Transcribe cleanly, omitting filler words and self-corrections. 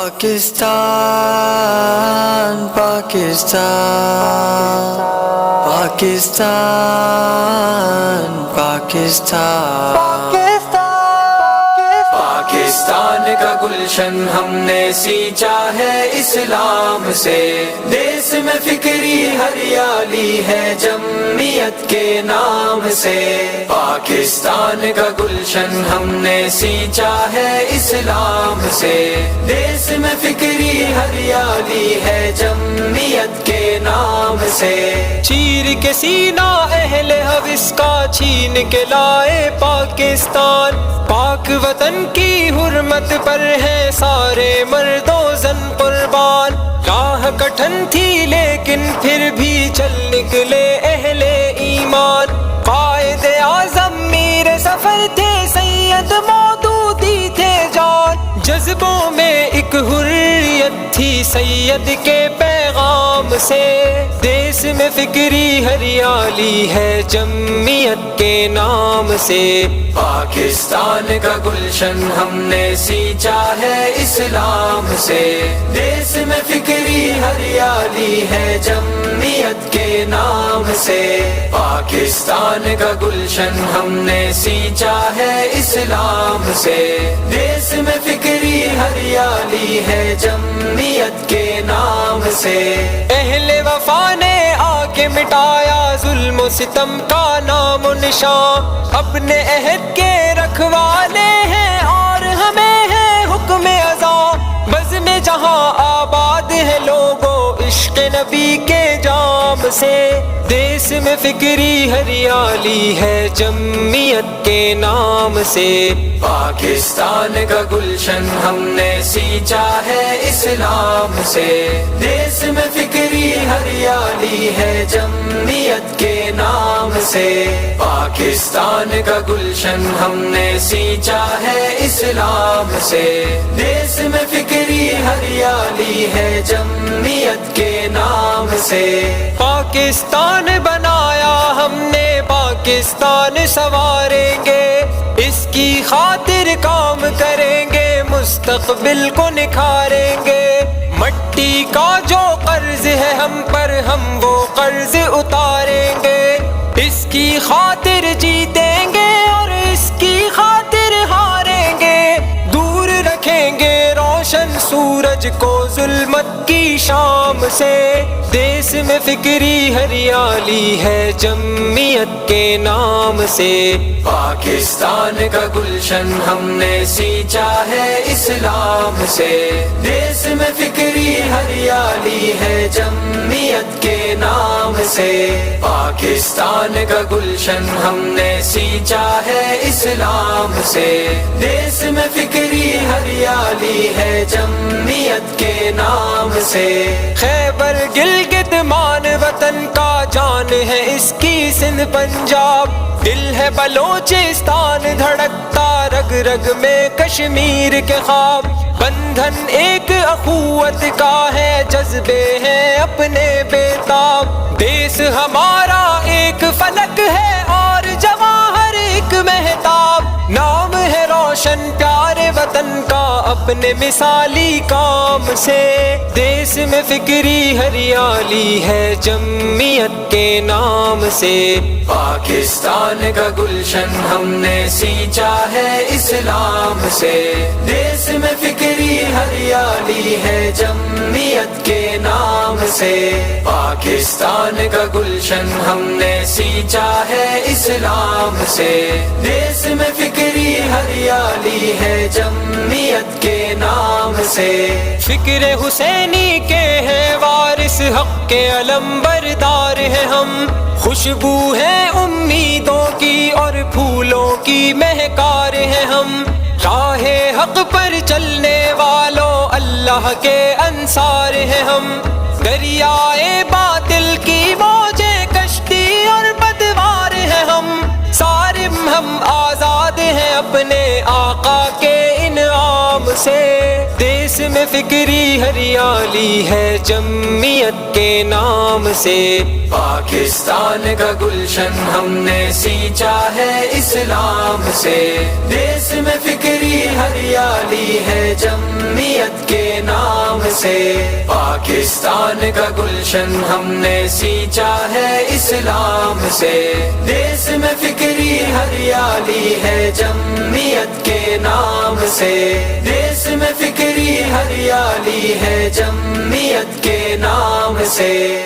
پاکستان پاکستان پاکستان پاکستان پاکستان کا گلشن ہم نے سینچا ہے اسلام سے، دیس میں فکری ہریالی ہے جمعیت کے نام سے۔ پاکستان کا گلشن ہم نے سینچا ہے اسلام سے، دیس میں فکری ہریالی ہے جمعیت کے نام سے۔ چیر کے سینہ اہل حوث کا چھین کے لائے پاکستان، پاک وطن کی حرمت پر ہیں سارے مرد و زن قربان۔ راہ کٹھن تھی لیکن پھر بھی چل نکلے اہل ایمان، قائد اعظم میر سفر تھے سید مودودی تھے جان، جذبوں میں ایک حریت تھی سید کے پیغام سے، دیس میں فکری ہریالی ہے جمعیت کے نام سے۔ پاکستان کا گلشن ہم نے سینچا ہے اسلام سے، دیس میں فکری ہریالی ہے جمعیت کے نام سے۔ پاکستان کا گلشن ہم نے سینچا ہے اسلام سے، دیس میں فکری ہریالی ہے جمعیت کے نام سے۔ اہل وفا نے آ کے مٹایا ظلم و ستم کا نام و نشان، اپنے عہد کے رکھوانے ہیں اور ہمیں ہے حکم ازاں، بزم جہاں آباد ہے لوگوں عشق نبی کے جام سے، دیس میں فکری ہریالی ہے جمعیت کے نام سے۔ پاکستان کا گلشن ہم نے سینچا ہے اسلام سے، دیس میں فکری ہریالی ہے جمعیت کے نام سے۔ پاکستان کا گلشن ہم نے سینچا ہے اسلام سے، دیس میں فکری ہریالی ہے جمعیت کے نام سے۔ پاکستان بنایا ہم نے پاکستان سنواریں گے، اس کی خاطر کام کریں گے مستقبل کو نکھاریں گے، مٹی کا جو قرض ہے ہم پر ہم وہ قرض اتاریں گے، اس کی خاطر جیتیں گے اور اس کی خاطر ہاریں گے، دور رکھیں گے روشن سورج کو ظلمت کی شام سے، دیس میں فکری ہریالی ہے جمعیت کے نام سے۔ پاکستان کا گلشن ہم نے سینچا ہے اسلام سے، دیس میں فکری ہریالی ہے جمعیت کے نام سے۔ پاکستان کا گلشن ہم نے سینچا ہے اسلام سے، دیس میں فکری ہریالی ہے جمعیت کے نام سے۔ خیبر گلگت مان وطن کا جان ہے اس کی سندھ پنجاب، دل ہے بلوچستان دھڑکتا رگ رگ میں کشمیر کے خواب، بندھن ایک اخوت کا ہے جذبے ہیں اپنے بےتاب، دیس ہمارا ایک فلک ہے اور جواہر ایک مہتاب، نام ہے روشن پیارے وطن کا اپنے مثالی کام سے، دیس میں فکری ہریالی ہے جمعیت کے نام سے۔ پاکستان کا گلشن ہم نے سینچا ہے اسلام سے، دیس میں فکری ہریالی ہے جمعیت کے نام سے۔ پاکستان کا گلشن ہم نے سینچا ہے اسلام سے، دیس میں فکری ہریالی ہے جمعیت کے نام سے۔ فکر حسینی کے ہیں وارث حق کے علم بردار ہیں ہم، خوشبو ہے امیدوں کی اور پھولوں کی مہکار ہیں ہم، راہ حق پر چلنے والوں اللہ کے انصار ہیں ہم، دریائے باطل کی موجیں کشتی اور پتوار ہیں ہم، صارم ہم آزاد ہیں اپنے آقا کے انعام سے، دیس میں فکری ہریالی ہے جمعیت کے نام سے۔ پاکستان کا گلشن ہم نے سینچا ہے اسلام سے، دیس میں فکری ہریالی ہے جمعیت جمعیت کے نام سے، پاکستان کا گلشن ہم نے سینچا ہے اسلام سے، دیس میں فکری ہریالی ہے جمعیت کے نام سے، دیس میں فکری ہریالی ہے جمعیت کے نام سے۔